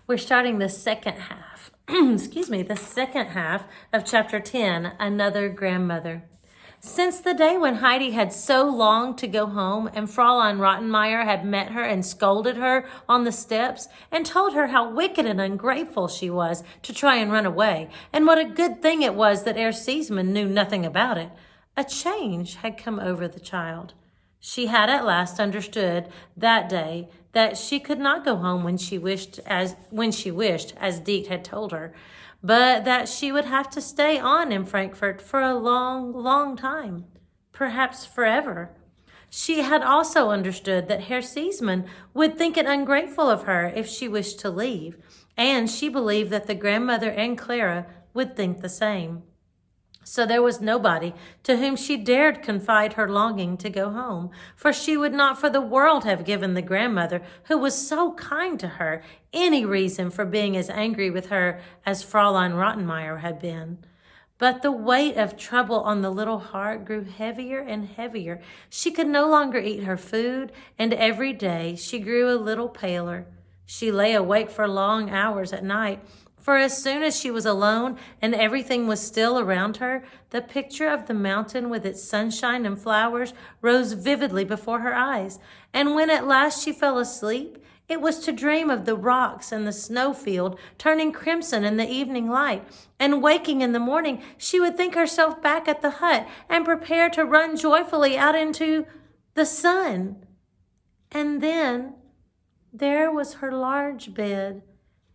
We're starting the second half, the second half of chapter 10, Another Grandmother. Since the day when Heidi had so longed to go home and Fräulein Rottenmeier had met her and scolded her on the steps and told her how wicked and ungrateful she was to try and run away, and what a good thing it was that Herr Sesemann knew nothing about it, a change had come over the child. She had at last understood that day that she could not go home when she wished, as Dieter had told her, but that she would have to stay on in Frankfurt for a long, long time, perhaps forever. She had also understood that Herr Sesemann would think it ungrateful of her if she wished to leave, and she believed that the grandmother and Clara would think the same. So there was nobody to whom she dared confide her longing to go home, for she would not for the world have given the grandmother, who was so kind to her, any reason for being as angry with her as Fräulein Rottenmeier had been. But the weight of trouble on the little heart grew heavier and heavier. She could no longer eat her food, and every day she grew a little paler. She lay awake for long hours at night, for as soon as she was alone and everything was still around her, the picture of the mountain with its sunshine and flowers rose vividly before her eyes. And when at last she fell asleep, it was to dream of the rocks and the snowfield turning crimson in the evening light. And waking in the morning, she would think herself back at the hut and prepare to run joyfully out into the sun. And then there was her large bed.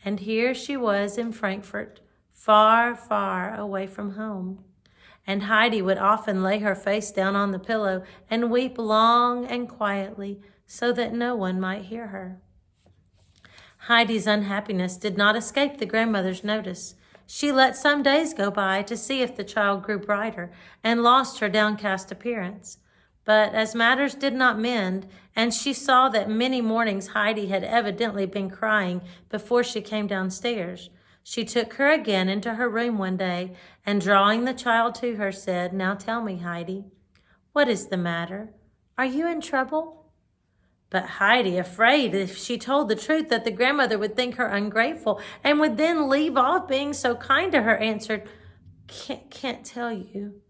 And here she was in Frankfurt, far, far away from home. And Heidi would often lay her face down on the pillow and weep long and quietly so that no one might hear her. Heidi's unhappiness did not escape the grandmother's notice. She let some days go by to see if the child grew brighter and lost her downcast appearance. But as matters did not mend, and she saw that many mornings Heidi had evidently been crying before she came downstairs, she took her again into her room one day, and drawing the child to her, said, "Now tell me, Heidi, what is the matter? Are you in trouble?" But Heidi, afraid if she told the truth that the grandmother would think her ungrateful and would then leave off being so kind to her, answered, Can't tell you."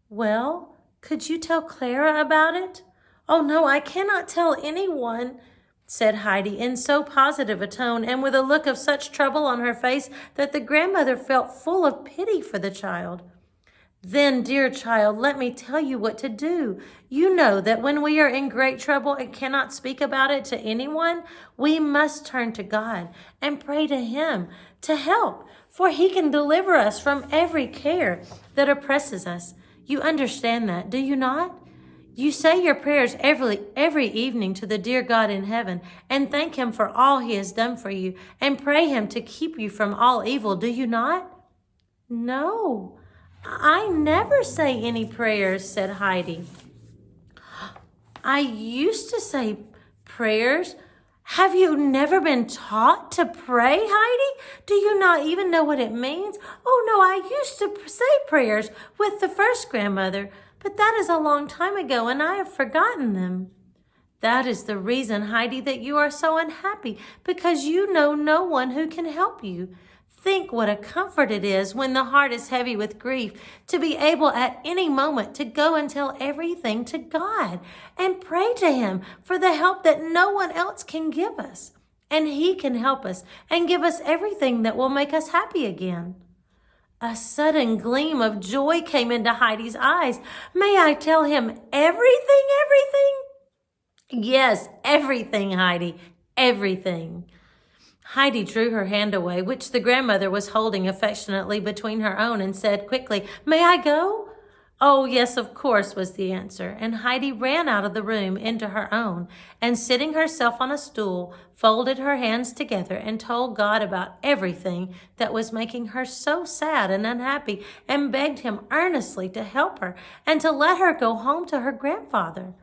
"Well, could you tell Clara about it?" "Oh, no, I cannot tell anyone," said Heidi in so positive a tone and with a look of such trouble on her face that the grandmother felt full of pity for the child. "Then, dear child, let me tell you what to do. You know that when we are in great trouble and cannot speak about it to anyone, we must turn to God and pray to Him to help, for He can deliver us from every care that oppresses us. You understand that, do you not? You say your prayers every evening to the dear God in heaven and thank Him for all He has done for you and pray Him to keep you from all evil, do you not?" "No, I never say any prayers," said Heidi. "I used to say prayers. Have you never been taught to pray, Heidi? Do you not even know what it means?" "Oh, no, I used to say prayers with the first grandmother, but that is a long time ago and I have forgotten them." "That is the reason, Heidi, that you are so unhappy, because you know no one who can help you. Think what a comfort it is when the heart is heavy with grief to be able at any moment to go and tell everything to God and pray to Him for the help that no one else can give us. And He can help us and give us everything that will make us happy again." A sudden gleam of joy came into Heidi's eyes. "May I tell him everything? "Yes, everything, Heidi, everything." Heidi drew her hand away, which the grandmother was holding affectionately between her own, and said quickly, "May I go?" "Oh, yes, of course," was the answer, and Heidi ran out of the room into her own, and sitting herself on a stool, folded her hands together and told God about everything that was making her so sad and unhappy, and begged Him earnestly to help her and to let her go home to her grandfather.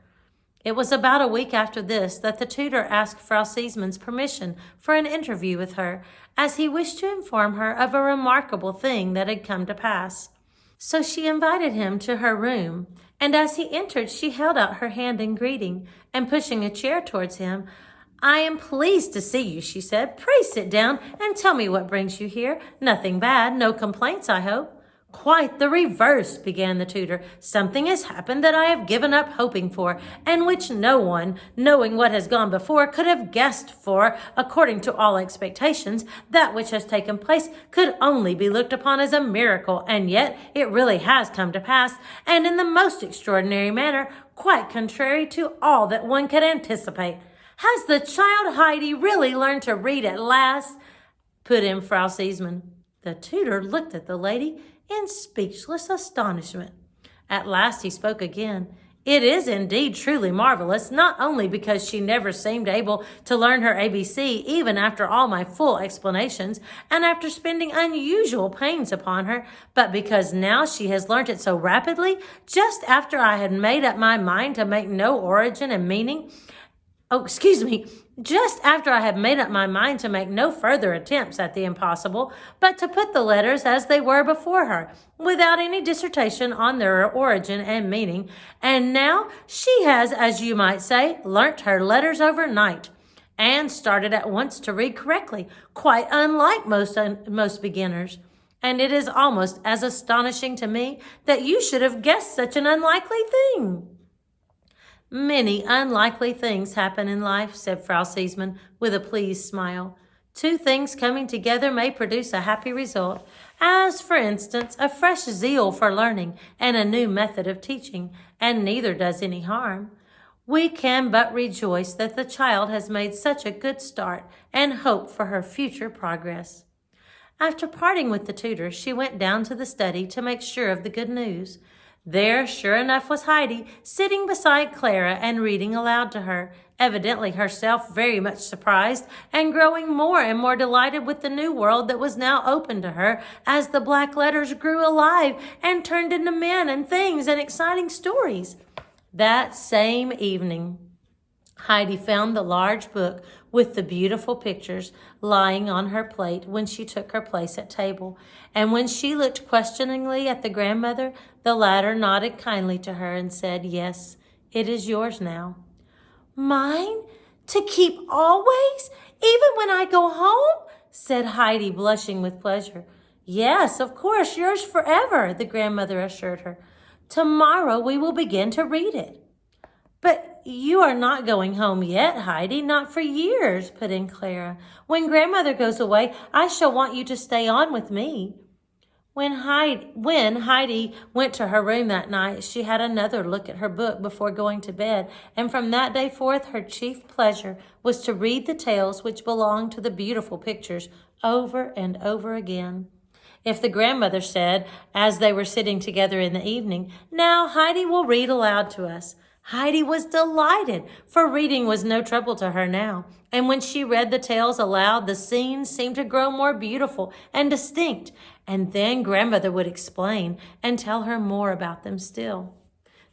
It was about a week after this that the tutor asked Frau Sesemann's permission for an interview with her, as he wished to inform her of a remarkable thing that had come to pass. So she invited him to her room, and as he entered, she held out her hand in greeting, and pushing a chair towards him, I am pleased to see you, she said. Pray sit down and tell me what brings you here. Nothing bad, no complaints, I hope. Quite the reverse, began the tutor. Something has happened that I have given up hoping for, and which no one, knowing what has gone before, could have guessed for, according to all expectations. That which has taken place could only be looked upon as a miracle, and yet it really has come to pass, and in the most extraordinary manner, quite contrary to all that one could anticipate. Has the child Heidi really learned to read at last? Put in Frau Seesman. The tutor looked at the lady in speechless astonishment. At last he spoke again. It is indeed truly marvelous, not only because she never seemed able to learn her ABC, even after all my full explanations, and after spending unusual pains upon her, but because now she has learnt it so rapidly, just after I had made up my mind to make no origin and meaning. Just after I had made up my mind to make no further attempts at the impossible, but to put the letters as they were before her, without any dissertation on their origin and meaning, and now she has, as you might say, learnt her letters overnight, and started at once to read correctly, quite unlike most beginners. And it is almost as astonishing to me that you should have guessed such an unlikely thing. Many unlikely things happen in life, said Frau Seesman with a pleased smile. Two things coming together may produce a happy result, as, for instance, a fresh zeal for learning and a new method of teaching, and neither does any harm. We can but rejoice that the child has made such a good start and hope for her future progress. After parting with the tutor, she went down to the study to make sure of the good news. There, sure enough, was Heidi, sitting beside Clara and reading aloud to her, evidently herself very much surprised and growing more and more delighted with the new world that was now open to her as the black letters grew alive and turned into men and things and exciting stories. That same evening, Heidi found the large book with the beautiful pictures lying on her plate when she took her place at table. And when she looked questioningly at the grandmother, the latter nodded kindly to her and said, Yes, it is yours now. Mine? To keep always? Even when I go home? Said Heidi, blushing with pleasure. Yes, of course, yours forever, the grandmother assured her. Tomorrow we will begin to read it. But you are not going home yet, Heidi, not for years, put in Clara. When grandmother goes away, I shall want you to stay on with me. When Heidi went to her room that night, she had another look at her book before going to bed, and from that day forth her chief pleasure was to read the tales which belonged to the beautiful pictures over and over again. If the grandmother said, as they were sitting together in the evening, Now Heidi will read aloud to us, Heidi was delighted, for reading was no trouble to her now. And when she read the tales aloud, the scenes seemed to grow more beautiful and distinct. And then grandmother would explain and tell her more about them still.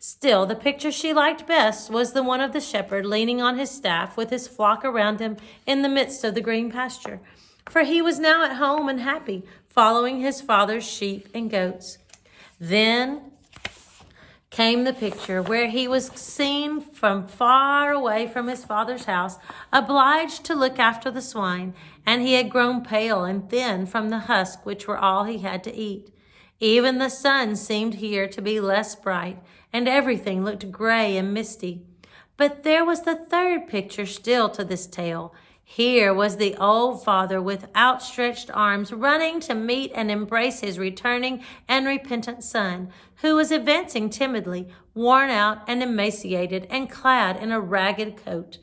Still, the picture she liked best was the one of the shepherd leaning on his staff with his flock around him in the midst of the green pasture. For he was now at home and happy, following his father's sheep and goats. Then came the picture where he was seen from far away from his father's house, obliged to look after the swine, and he had grown pale and thin from the husk which were all he had to eat. Even the sun seemed here to be less bright, and everything looked gray and misty. But there was the third picture still to this tale. Here was the old father with outstretched arms running to meet and embrace his returning and repentant son, who was advancing timidly, worn out and emaciated and clad in a ragged coat.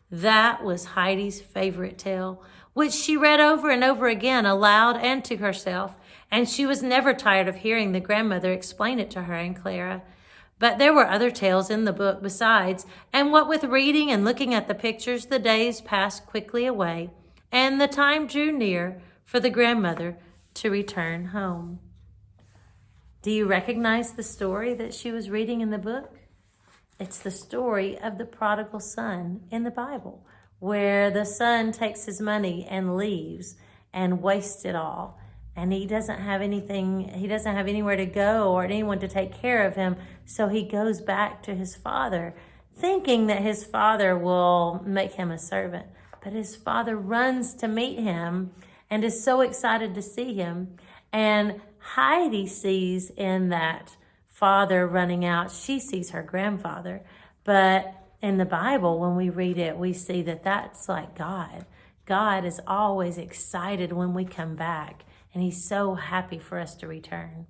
That was Heidi's favorite tale, which she read over and over again aloud and to herself, and she was never tired of hearing the grandmother explain it to her and Clara. But there were other tales in the book besides, and what with reading and looking at the pictures, the days passed quickly away, and the time drew near for the grandmother to return home. Do you recognize the story that she was reading in the book? It's the story of the prodigal son in the Bible, where the son takes his money and leaves and wastes it all. And he doesn't have anywhere to go or anyone to take care of him. So he goes back to his father, thinking that his father will make him a servant. But his father runs to meet him and is so excited to see him. And Heidi sees in that father running out, she sees her grandfather. But in the Bible, when we read it, we see that that's like God. God is always excited when we come back, and he's so happy for us to return.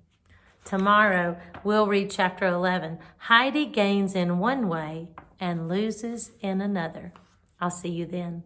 Tomorrow, we'll read chapter 11. Heidi gains in one way and loses in another. I'll see you then.